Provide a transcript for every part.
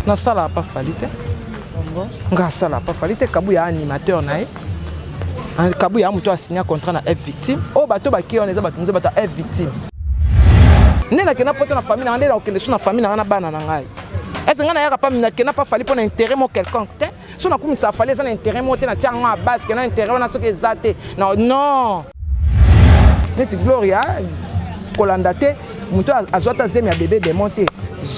Na sala pas falite. Nga sala pas falite kabu ya animateur na ye. Kabu ya muto a signé contrat na F victime. Oh bato ba ki on eza bato bato F victime. Nena kena poto na famille na ndela okende so na famille na bana na ngai. Est-ce que na pas na kena pas fali pour un intérêt mo quelconque. So na kumisa fali ça na intérêt mo te na tianga à base que na intérêt na so ke zate. Non non. Neti Gloria kolandate muto azwata zemi ya bébé démonté.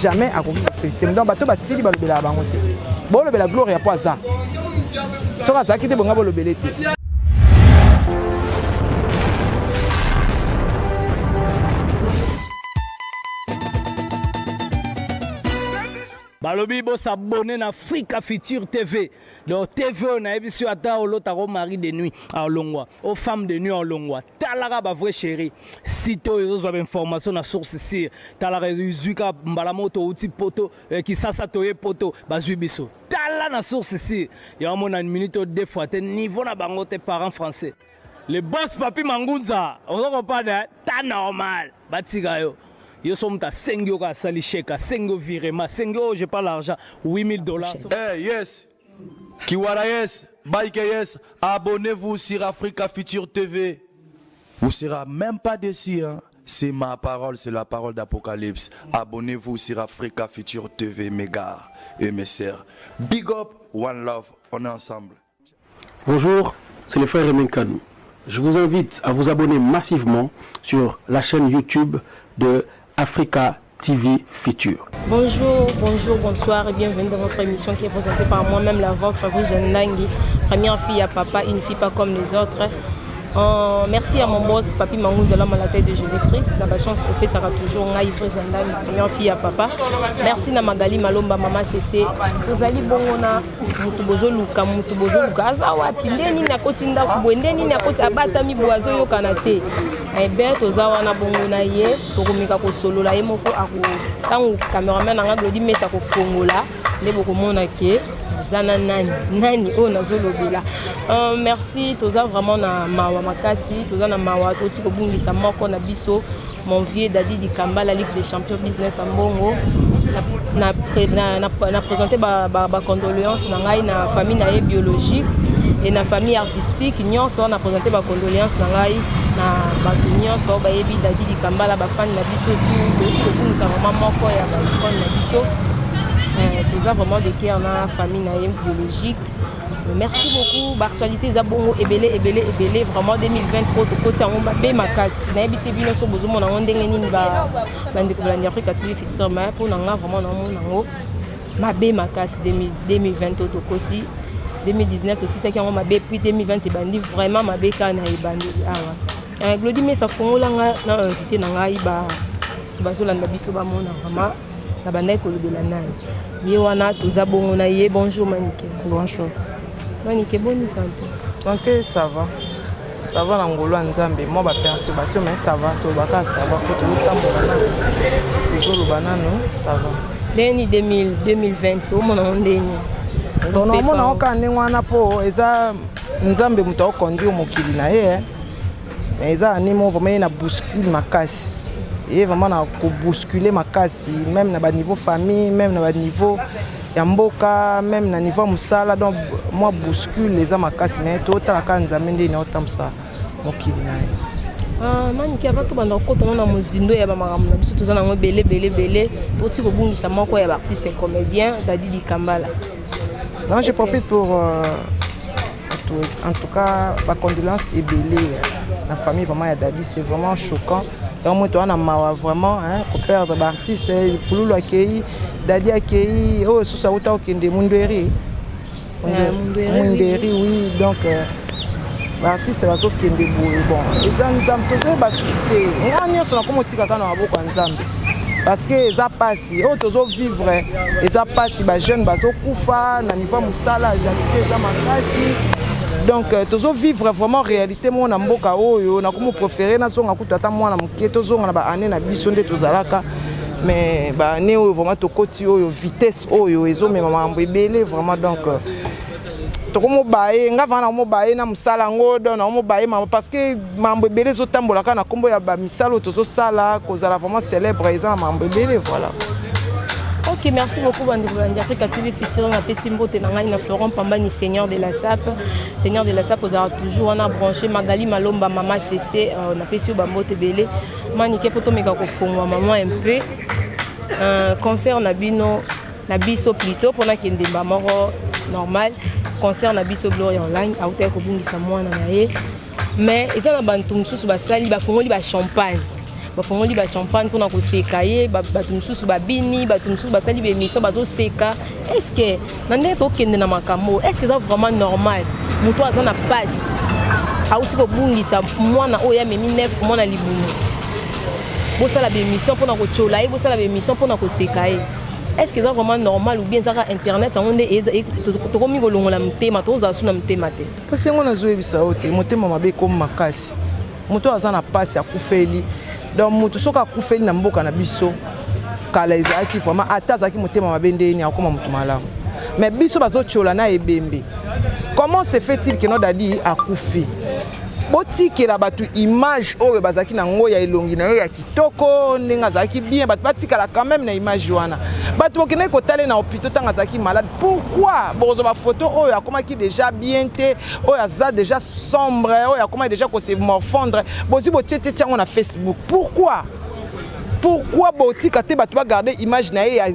Jamais à côté féliciter. Donc bato ba sili ba lobela bango te. Bo lobela Gloria po za. So ka zakite bonga bo lobele te. Balobi bo s'abonner na Africa Future TV. Donc TV on a vu sur ata l'autre mari de nuit en Longwa, aux femmes de nuit en Longwa. Talara ba vrai chéri. Sito ils ont information na source ici. Talara yuzuka mbalamoto outi poto qui sasa toye poto bazui biso. Tala na source ici. Ya mon une minute deux fois te niveau na bango tes parents français. Le boss papi Mangunza, on va pas ta normal. Batiga yo. Yo sommes à 5 euros à Salicheka, 5 euros virement, 5 euros, j'ai pas l'argent, $8,000. Hey, yes, Kiwara yes, Bike yes, abonnez-vous sur Africa Future TV. Vous ne serez même pas déçus, hein. C'est ma parole, c'est la parole d'Apocalypse. Abonnez-vous sur Africa Future TV, mes gars et mes sœurs. Big up, one love, on est ensemble. Bonjour, c'est le frère Remen Kanou. Je vous invite à vous abonner massivement sur la chaîne YouTube de Africa TV Future. Bonjour, bonsoir et bienvenue dans notre émission qui est présentée par moi-même, la vôtre, vous Jeanne Nangui, première fille à papa, une fille pas comme les autres. Merci à mon boss, Papi Mangunza, l'homme à la tête de Jésus-Christ. On a la chance de ça toujours première fille à papa. Merci à Magali Malomba, maman Cessé. Vous allez bon, on a Mutubozo Luka, Mutubozo Luka. Azawa, Pindeni Nakotinda, Bwendeni Nakoti, Abatami Boazo Yokanate. Eh bien, Tozawa Nabongona ye, Tokomika Solo, la Yemoko, Tango, caméraman, Anglodi, Metako Fongola, les Bokomonake. Zana nani oh nazolobela merci toza vraiment na mawa makasi toza na mawa toti ko bungisa moko na biso mon vieux Dadi di Kamba la Ligue des Champions business en Bongo na présenté ba condoléances na ngai na famille na biologique et na famille artistique nyonso na présenté ba condoléances na ngai na ba nyonso ba yebi Dadi di Kamba la ba fan na biso tout ko bungisa vraiment moko ya ba icône na biso. Nous avons vraiment des cœurs dans la famille biologique. Merci beaucoup. L'actualité est bon, ébélé, vraiment 2020, côté en bas, ma casse. N'a habité bien sur besoin, on a dégainé la Africa TV Future, mais pour nous vraiment dans ma bé ma casse 2020 au côté 2019 aussi c'est qui on m'a bé puis 2020 c'est bandi vraiment ma bé quand on bandi ah ouais. Glody mais ça fond là na invité na ngai ba zo landa biso ba mona vraiment na bandai ko lobela nani. Yewana tozabongo na ye bonjour Maniké. Bonjour. Maniké bonne santé. Santé ça va. Ça va l'angolo nzambe. Moi ba perturbation mais ça va to baka ça va ko to tambola. Toujours banano ça va. Deni 2020 au mona ndeni. Tono mona okande wana po eza nzambe muto okondio mokili na ye. Mais eza animo vraiment na bouscule makasi. Et vraiment na bousculer ma casse même na ba niveau famille même na ba niveau ya mboka même na niveau musala donc moi bouscule les ma casse mais to ta kanza mende na otamsa mokili na Maniké avant to banda ko to na muzindo ya ba makambo na biso to za na belé poti ko bungisa moko ya ba artiste comédien Dadi di Kamba. Non je profite pour en tout cas ba condoléances et belé la famille vraiment ya Dadi c'est vraiment choquant. Donc moi mawa vraiment hein pour perdre l'artiste pour le accueillir Dadi accueilli oh sous sa auto kende Munderi oui donc l'artiste va so kende bon les ensemble tous ba souté ngani so na komo tika kana aboko nzambe parce que ça passe oh tozo vivre et ça passe ba jeune bazo kufa na niveau musala j'habite za makasi. Donc, tozo vivre vraiment réalité mon amboka oyo na komo préférer na songa kutata mwana mukie tozo na ba année na biso nde tozalaka mais ba année oyo vraiment to koti oyo vitesse oyo ezo mema mambo ebele vraiment donc to komo bae nga vana mo bae na musala ngodo na mo bae mama parce que mambo ebele zo tambola kana kombo ya ba misalo tozo sala kozala vraiment célèbre eza mambo ebele voilà. Ok, Ok, merci beaucoup Bandoublandi Africa TV Futur na Pessimbo Tenanga na Florent Pambani Seigneur de la SAP. Seigneur de la SAP vous aura toujours on a branché Magali Malomba Mama CC na Pesio Bambo Tebele. Manike poto meka ko fongwa maman un peu. Concert na bino na biso plutôt pour na kende ba moro normal. Concert na biso Glory Online a uta ko bungisa mwana na ye. Mais eza na bantu mususu basali ba fongoli ba champagne. Bafongoli ba champagne kuna koseka ye batu mususu babini batu mususu basali ba émission bazo seka. Est-ce que nande to kende na makambo est-ce que ça vraiment normal muto aza na passe auti ko bungisa mwana oya memi 9 mwana libumu bosala ba émission pona ko chola ye bosala ba émission pona koseka ye. Est-ce que ça vraiment normal ou bien ça internet ça onde to komi ko longola mtema to za suna mtema te parce que ngona zo ebisa ote motema mabe ko makasi muto aza na passe ya kufeli. Donc mutu soka kufeli na mboka na biso kala ezaki vraiment atazaki motema mabende ni akoma mutu malamu mais biso bazo chola na ebembe. Comment se fait-il que no dadi akufi botikela batu image oyo bazaki na ngo ya elongi na yo ya kitoko ndinga zaki bien batu batikala quand même na image wana batu bokene ko tale na hôpital tanga zaki malade. Pourquoi bozo ba photo oyo akomaki déjà bien te oyo aza déjà sombre oyo akomaki déjà ko se morfondre bozi bo tete tchango na Facebook. Pourquoi botika te batu ba garder image na ye ya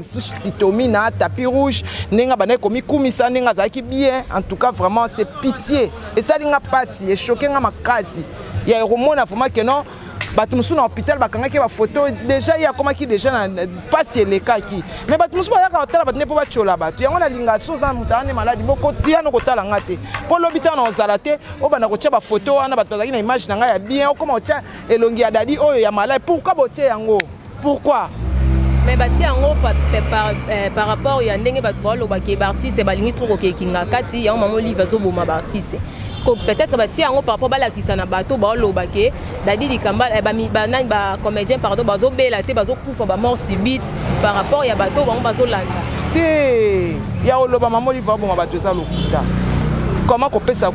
kitomi na tapis rouge nenga bana komi kumisa nenga zaki bien. En tout cas vraiment c'est pitié et ça linga pasi et choqué nga makasi ya romona vraiment que non batu musu na hôpital bakanga ke ba photo déjà ya koma ki déjà na pasi le kaki mais batu musu ba ya ka tala batu ne po ba chola batu yango na linga so za mutane maladi boko tia no kotala ngate po lobita na ozalate o bana ko tia ba photo wana batu bazaki na image na nga ya bien o koma o tia elongi ya dadi oyo ya maladi. Pourquoi botie yango? Pourquoi? Mais bati yango par rapport ya ndenge bato baloba ke ba artiste balingi trop ke kinga kati ya maman livre zo boma ba artiste parce que peut-être bati yango par rapport balakisa na bato baloba ke dadi likamba ba nani ba comédien pardon bazo bela te bazo kufa ba mort subite par rapport ya bato bango bazo landa te ya oloba maman livre boma bato za lokuta. Comment kopesa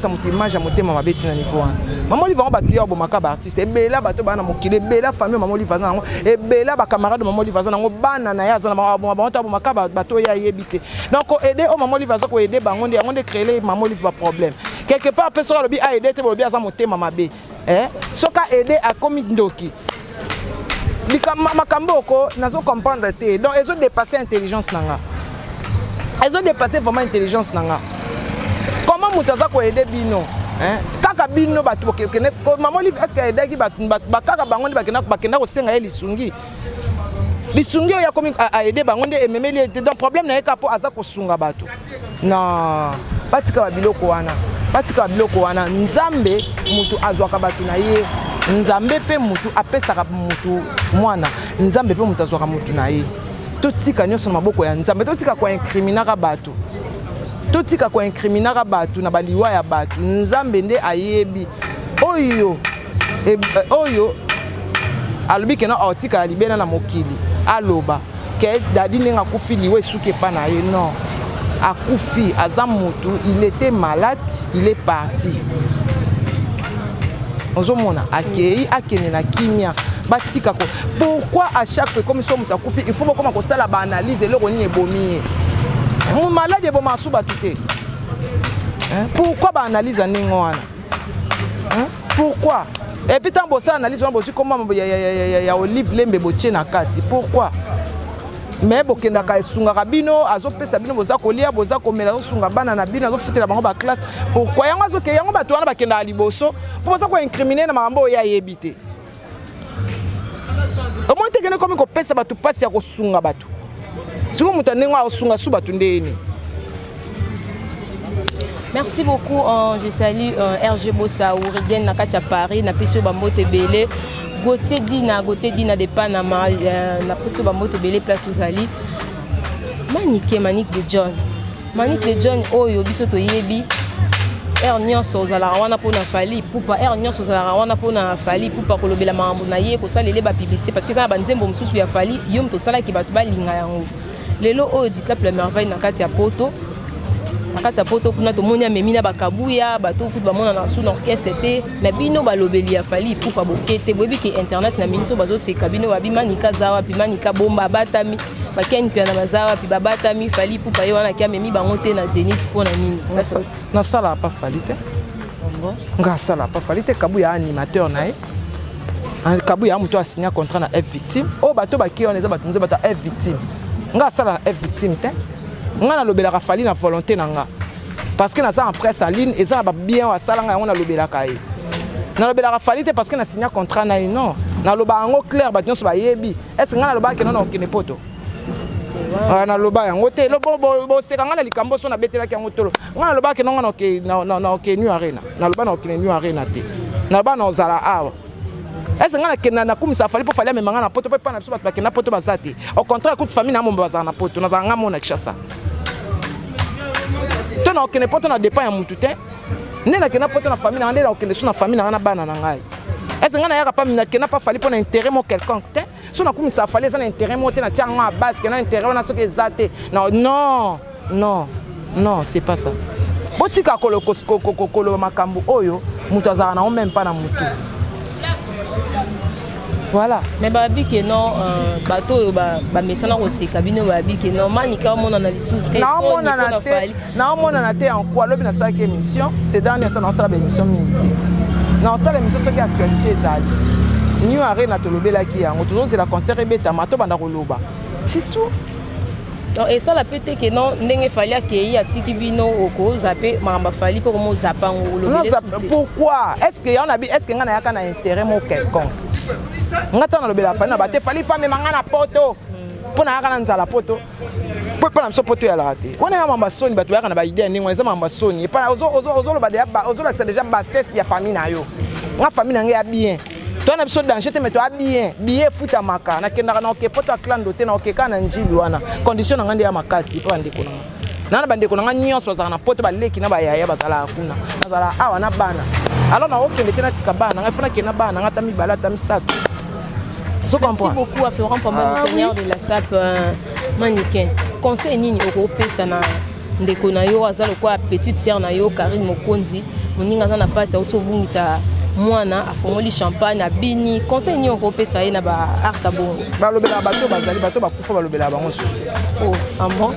mutu image ya motema mabeti na niveau wana maman livre bato ya bomaka ba artiste ebela bato bana mokile ebela famille maman livre nango ebela ba camarade maman livre nango bana na ya za na ba bomaka bato ya yebite donc aider o maman livre za ko aider bango nde créer maman livre problème quelque part personne lobi a aider te lobi za motema mabe soka aider a komi ndoki makambo ko nazo comprendre te donc ils ont dépassé intelligence nanga ils ont dépassé vraiment intelligence nanga. Comment mutaza ko aider bino kaka bino batu okene maman livre est-ce que aider ki bakaka bango bakenda ko senga ye lisungi ya komi a aider bango nde ememeli donc problème na eka po aza ko sunga batu non batika ba biloko wana nzambe mutu azwaka batu na ye nzambe pe mutu apesaka mutu mwana nzambe pe mutu azwaka mutu na ye totika nyonso na maboko ya nzambe totika ko incriminaka batu totika ko incriminaka batu na baliwa ya batu nzambe nde ayebi oyo alobi kena otika libena na mokili aloba ke dadi nenga kufi liwe suke pa na ye non akufi aza mutu il était malade il est parti ozomona akene na kimia batika ko. Pourquoi à chaque fois comme so mutu akufi il faut bokoma ko sala ba analyse eloko ni ebomi mon malade est bon massou batute. Pourquoi ba analyse ningo wana? Pourquoi? Et puis tant bossa analyse on bosi comment ya olive lembe botie na kati. Pourquoi? Mais bokenda ka sunga kabino azopesa bino boza kolia boza komela sunga bana na bino azofutela bango ba classe. Pourquoi yango azoke yango bato wana bakenda liboso boza ko incriminer na mambo ya yebite. Au moins te kene comme ko pesa bato pasi ya ko sunga bato. Merci beaucoup. Je salue RG Bossaou, Rigen Nakatia Paris, Napisio Bambo Tebele, Gauthier Dina de Panama, Napisio Bambo Tebele, Place Ouzali. Manique de John. Manique de John, Oyo, Bisoto Yebi. Ernion Sozala wana pona fali pupa Ernion Sozala wana pona fali pupa kolobela mambo na ye ko salele ba publicité parce que ça ba nzembo mususu ya fali yom to sala ki batu ba linga yango lelo o di cap la merveille na kati ya poto kuna to monia memina bakabuya bato ku ba mona na sous l'orchestre te mais bino ba lobeli ya fali pupa bokete boyebi ki internet na minso bazo se kabino ba bimani kazawa bimani ka bomba batami bakeni pia na bazawa puis babata mi fali pour payer wana kia memi bango te na Zénith pour na nini na sala pas fali te nga sala pas fali te kabu ya animateur na ye kabu ya muto a signé contrat na F victime o bato ba ki on eza bato nzo bato F victime nga sala F victime te nga na lobelaka fali na volonté na nga parce que na ça en presse en ligne eza ba bien wa sala nga on na lobelaka ye na lobelaka fali te parce que na signé contrat na ye non na loba yango clair bato nyonso bayebi est-ce nga na loba ke non okene poto na loba yango te bo seka nga na likambo so na betelaki yango tolo nga na loba ke non na oke New Arena na loba na oke New Arena te na loba na ozala awa est-ce nga na kena na kumisa fali po fali amemanga na poto pe pa na biso bato bakena poto bazate au contraire toute famille na momba bazala na poto na zanga mona kishasa to na okene poto na dépend ya mutu te ne na kena poto na famille na ndela okene so na famille na bana na ngai est-ce nga na yaka pa mina kena pa fali po na intérêt mo quelconque te so na kumisa fali ça na intérêt mo te na tianga à base que na intérêt na soki ezate non c'est pas ça botika kolo makambo oyo mutu azala na même pas na mutu. Voilà. Mais babi que non bateau ba mesana ko se cabine babi que non manika mon analyse te so ni ko fali na mon analyse en quoi lobi na ça qui émission c'est dernier temps dans ça émission minute na ça l'émission qui actualité ezali New Arena to lobela ki yango toujours c'est la concert ebeta mato banda ko loba c'est tout. Non et ça la peut que non ndenge fali akei atiki bino oko zape mamba fali pour mo zapango lobela. Pourquoi est-ce que on a est-ce que ngana yaka na intérêt mo quelconque ngata na lobela fali na bate fali femme manga na poto pona yaka na nzala poto po na so poto ya la te on est mamba soni bato yaka na ba idée ningo eza mamba soni et pas ozo loba déjà ba cesse ya famille na yo nga famille na ngai ya bien to na biso danger te mais to bien billet futa maka na kenda na oke poto klando te na oke kana njili wana condition ngande ya makasi pa ndeko na bande ko na nyonso za na poto ba leki na ba yaya bazala kuna nazala awa na bana alors na oke metena tika bana nga funa kena bana nga tami bala tami sato. Merci beaucoup à Florent Pamba, le seigneur de la SAP mannequin. Conseil nini okopé sana ndeko na yo azalo kwa petite sœur na yo Karine Mokonzi moninga za na pasa otobungisa mwana afongoli champagne abini conseil nini okopé ça na ba arta bongo balobela bato bazali bato bakufa balobela bango susu oh amon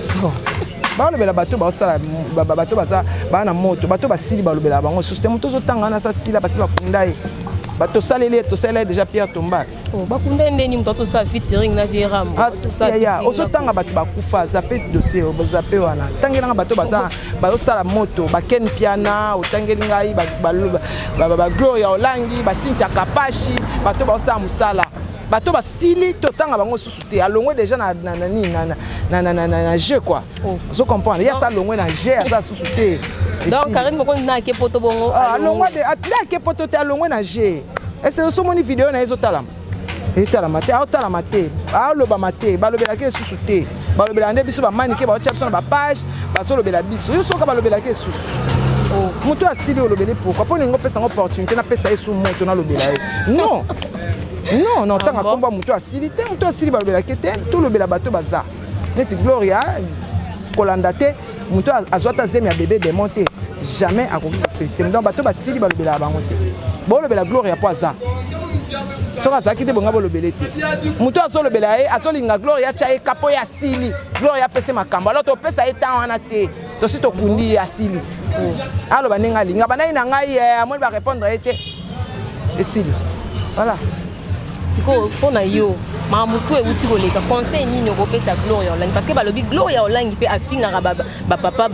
balobela bato basala bato baza bana moto bato basili balobela bango susu te moto zotanga na sa sila basi bakundai bato salele to sala déjà Pierre Tomba oh bakunda ndeni mtoto sa featuring na Viera ya osotanga bato bakufa zape dossier zape wana tangela bato baza basala moto baken piana otangeli ngai ba Gloria Olangi ba Cynthia Kapashi bato basala musala bato basili totanga bango susu te alongwe déjà na jeu quoi so comprendre ya ça longwe na jeu ça susu te donc Karine Mokonzi na ke poto bongo alongwe de atla ke poto te alongwe na jeu est-ce que so moni vidéo na ezotala etalama te aotalama te aolobama te balobela ke susu te balobela nde biso bamani ke baotya biso na bapage bazolobela biso yo soka balobela ke susu moto asili olobele pourquoi mpo ningo opesa ngo opportunité napesa ye su moto nalobela ye non ntanga komba moto asili te moto asili balobela ke te tolobela bato baza neti Gloria kolanda te moto azwa ta zemi ya bébé démon te jamais akoki kofélicité donc bato basili balobela bango te bolobela Gloria po aza soki azalaki te bonga bolobele te moto azolobela ye azolinga Gloria atya ye kapo ye asili Gloria apese makambo alors topesa ye ntan wana te tosi tokundi ye asili aloba ndenge alinga bandai na ngai amoni barépondre ye te esili voilà sikoyo mpo na yo mamutu euti koleka conseil nini okopesa Gloria Olangi parce que balobi Gloria Olangi mpe afingaka bapapa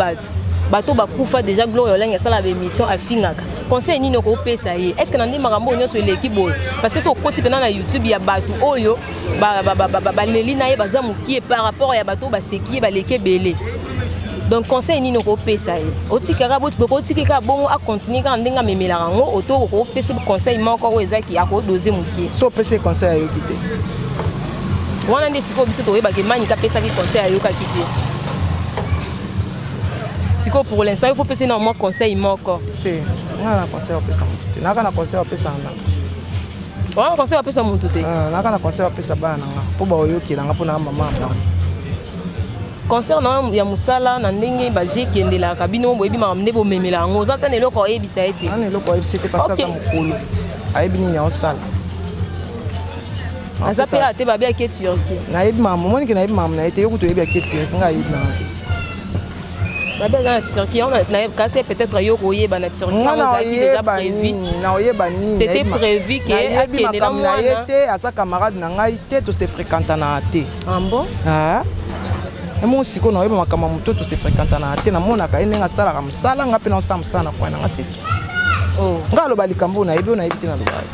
bato bakufa déjà Gloria Olangi asala baémission afingaka conseil nini okopesa ye est ce que na nde makambo nyonso eleki boye parce que so okoti mpena na YouTube ya bato oyo baleli na ye baza mokie par rapport ya bato baseki ye baleki ebele donc conseil nini okopesa ye otikaka otikaka bongo acontinue kaka ndenge amemelaka yango oto okopesa conseil moko oyo ezaki akodose mokie so opesa conseil ayoki te wana nde sikoyo biso toyebaki manika apesaki conseil ayokaki te sikoyo pour l'instant il faut pesa na mwa conseil moko te nga na conseil opesa motu te naka na conseil opesa nga wana conseil opesa motu te naka na conseil opesa bana nga mpo baoyokelanga mpo na mama nga concert na ya musala na ndenge baje kendelaka bino boyebi makambo nde bomemela yango oza ntana eloko oyebisa ye te ana eloko oyebisa te parce que aza mokolo ayebi nini aosala Azapela te babia ke Turquie. Na yebi maman, moni ke na yebi maman na ete yo kuto yebi ke Turquie nga yebi na te. Babia na Turquie, on a cassé peut-être yo koye ba na Turquie, on a déjà prévu. Na oyeba ni. C'était prévu que akende na mwana. Na yete asa camarade na ngai te to se fréquenta na te. Ah bon? Ah. Et mon siko na oyeba makama muto to se fréquenta na te na mona ka ene nga sala ka musala nga pe na sa musala kwa na nga se. Oh. Nga lo balikambo na yebi na yebi te na lo bali.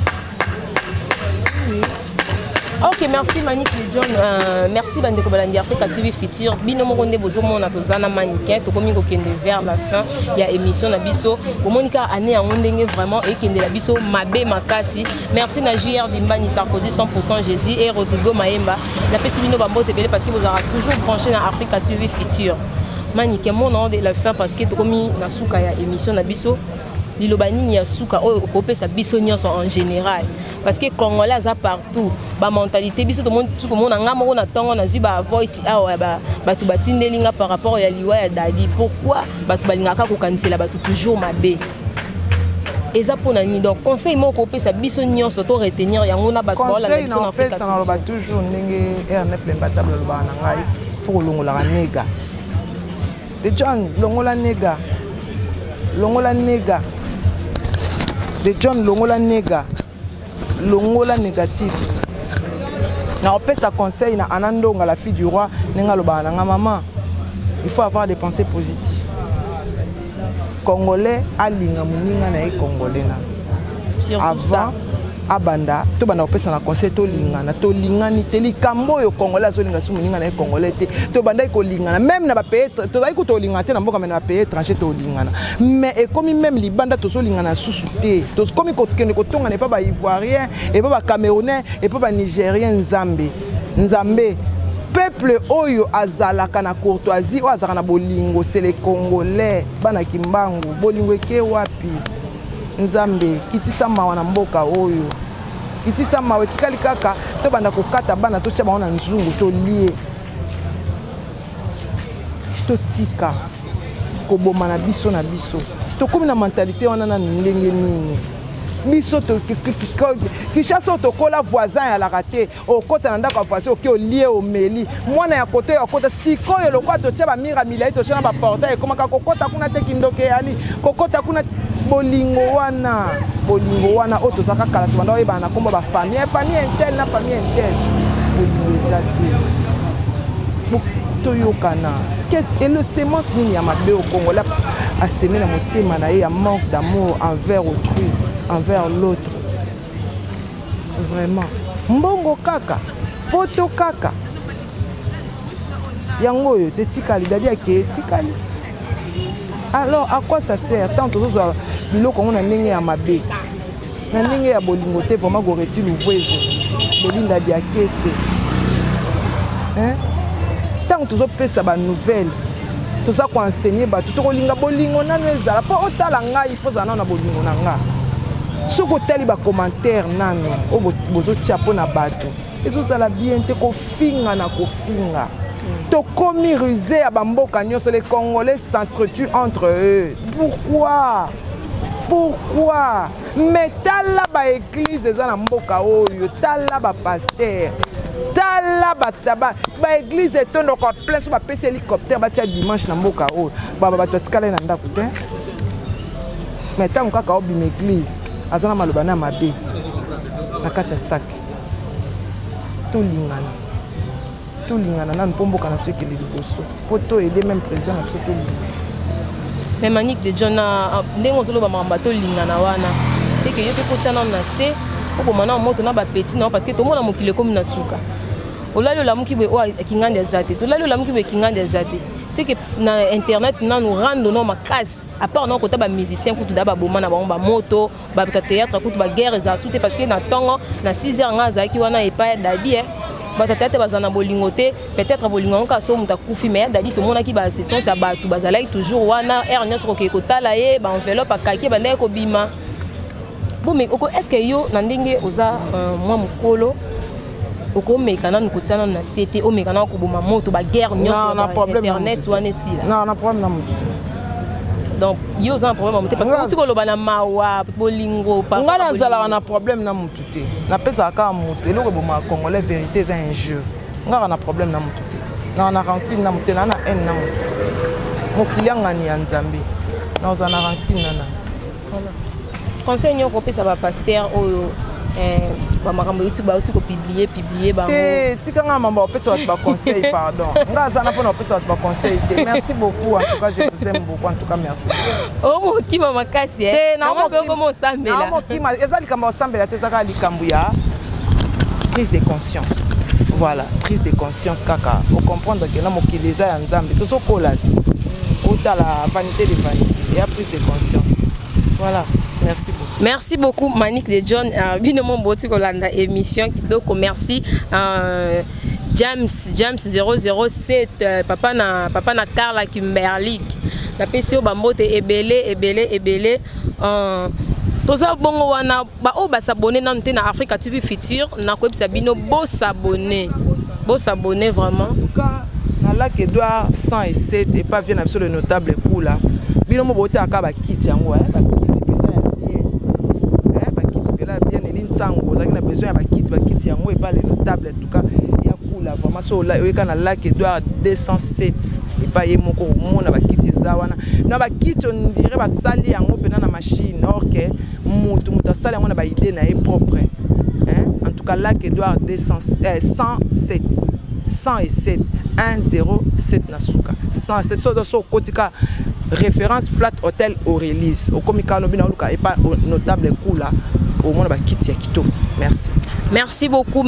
Ok, merci Manik John. Merci Bandeko Balandi Africa TV Futur. Bino Moronde Bozomona Tozana Maniquet. Tokomi Kokende vers la fin. Il y a émission Nabiso. Au Monica année en Ondenge vraiment et Kende Nabiso Mabé Makasi. Merci na JR Dimbani Sarkozy 100% Jésus et Rodrigo Maemba. La Pesibino Bambo TV parce que vous aurez toujours branché dans Africa TV Futur. Maniquet mon nom de la fin parce que Tokomi Nasuka ya émission Nabiso. Lilobani ya suka o kopé sa biso nyonso en général parce que congolais za partout ba mentalité biso tout le monde nga moko na tongo na ba voice awa ba tu batindelinga par rapport ya liwa ya dadi pourquoi ba tu balingaka ko kanisela ba toujours mabe eza pona ni donc conseil moko kopé sa biso nyonso to retenir yango na ba ko la biso na Afrika conseil na ba toujours ndenge RNF lembatable lo ba na ngai faut longola nega de John longola nega de John longola nega longola négatif na opesa conseil na Anandonga la fille du roi nenga loba na maman il faut avoir des pensées positives congolais alinga muninga na congolais na avant abanda to banda opesa na conseil to lingana to lingani te likambo yo congolais azolinga su muninga na congolais te to banda ko lingana même na ba pays to zai ko to lingana te na mboka na ba pays étranger to lingana mais et comme même libanda to so lingana susu te to comme ko kende ko tonga ne pas ba ivoirien et pas ba camerounais et pas ba nigérien nzambe peuple oyo azalaka na courtoisie o azalaka na bolingo c'est les congolais bana kimbangu bolingo ke wapi nzambe kitisa mawa na mboka oyo kitisa mawa tikali kaka to banda kokata bana to tya baona nzungu to lie to tika koboma na biso to komi na mentalité wana na ndenge nini biso to Kinshasa to kola voisin ya la raté o kota na ndako voisin o lie o meli mwana ya kote ya kota sikoyo lokwa to tya ba mira milai to tya na ba portail koma ka kokota kuna te kindoke yali kokota kuna bolingo wana o to saka kala to banda oyeba na komba ba famille interne na famille interne bolingo ezate to yokana qu'est-ce et le sémence nini ya mabe au Congo là a semé na motema na ye manque d'amour envers autrui envers l'autre vraiment mbongo kaka poto kaka yango yo tetikali dadi ake tikali alors à quoi ça sert tant tous autres biloko on a ndenge ya mabe na ndenge ya bolingo te vraiment go retire l'ouvrezo bolinda dia kese hein tant tous autres pesa ba nouvelle tout ça ko enseigner ba tout ko linga bolingo nanu ezala po otala ngai faut za na bolingo na nga soko tali ba commentaire nanu o bozo chapo na bato ezosala bien te ko finga na ko finga to komi rusé à bamboka nyonso les Congolais s'entretuent entre eux pourquoi mais tala ba église eza na mboka oyo tala ba pasteur tala bataba ba église etondo ko plein so ba pese hélicoptère ba tia dimanche na mboka oyo ba to tikala na ndako te mais tant kaka obima église azana maloba na mabe na kati ya sac to lingana na mpomboka na biso ekele liboso po to aider même président na biso to lingana mais Manik de John ndenge ozoloba makambo to lingana wana c'est que yo te fotiana na se okomana moto na ba petit non parce que to mona mokile comme na suka olalo la muki be o kingande azate to lalo la muki be kingande azate c'est que na internet na nous rendre non ma casse à part non kota ba musicien kutu da ba boma na ba moto ba théâtre kutu ba guerre za souté parce que na tongo na 6h nga za ki wana epa dadi batata bazana bolingote peut-être bolingo ka so muta kufi mais dadi to mona ki ba assistance ya batu bazalaki toujours wana ernest ko kotala ye ba enveloppe akaki ba ndeko bima bon mais est-ce que yo na ndenge oza moi mukolo oko mekana nkotsana na CT o mekana ko boma moto ba guerre nyonso na internet wana si non na problème na moto donc yo za un problème parce que tu koloba na mawa bolingo pas nga nazala na problème na mutu te na pesa ka mutu eloko boma congolais vérité c'est un jeu nga na problème na mutu te na rancune na mutu na haine na mutu mokili ngani ya nzambe na za na rancune na voilà conseil nyoko pesa ba pasteur oyo ba makambo YouTube ba aussi ko publier ba tika nga mamba pesa ba conseil pardon nga za na pona pesa ba conseil merci beaucoup en tout cas je vous aime beaucoup en tout cas merci oh mo kima makasi na mo pe ko mo sambela na mo kima ezali kamba sambela te saka likambu ya prise de conscience voilà prise de conscience kaka au comprendre que na mokili eza ya nzambe to sokola ti ota la vanité de vanité et la prise de conscience voilà. Merci beaucoup. Merci beaucoup Manick de John. Binement boti kolanda émission kitoko merci. James 007 papa na Carla Kimberlik. Na pesi o bambote ebele. Toza bongo wana ba o ba s'abonner na nte na Africa TV Futur na ko bisa bino beau s'abonner vraiment. En tout cas, na la que doit 107 et pas bien absolu notable pour là. Bino mo bote aka ba kit yango bien et l'intango vous avez besoin de kit yango et pas les notables en tout cas il y a cool la vraiment so là et kana là qui doit 207 et pas yemoko mona ba kit zawana na ba kit on dirait ba sali yango pena na machine OK mutu sali yango na ba idée na propre hein en tout cas là qui doit 107 107 107 nasuka 107 so kotika référence Flat Hotel Aurélis au komikano bina luka et pas notable cool là au monde ba kiti ya kito. Merci. Merci beaucoup.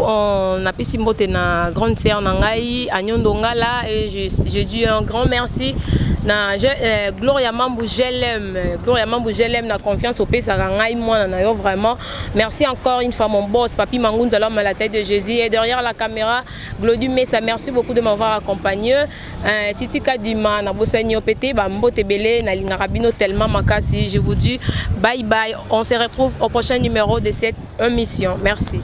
On a pissé mbote na grande sœur nangai Anyondo Ngala et je dis un grand merci na Gloria Mambu je l'aime na confiance au pesa ngai moi na yo vraiment. Merci encore une fois mon boss Papi Mangunza l'homme à la tête de Jésus et derrière la caméra Glody Mesa. Merci beaucoup de m'avoir accompagné. Titi Kadima na bosenyo pété ba mbote belé na linga rabino tellement makasi. Je vous dis bye bye. On se retrouve au prochain numéro de cette émission. Merci.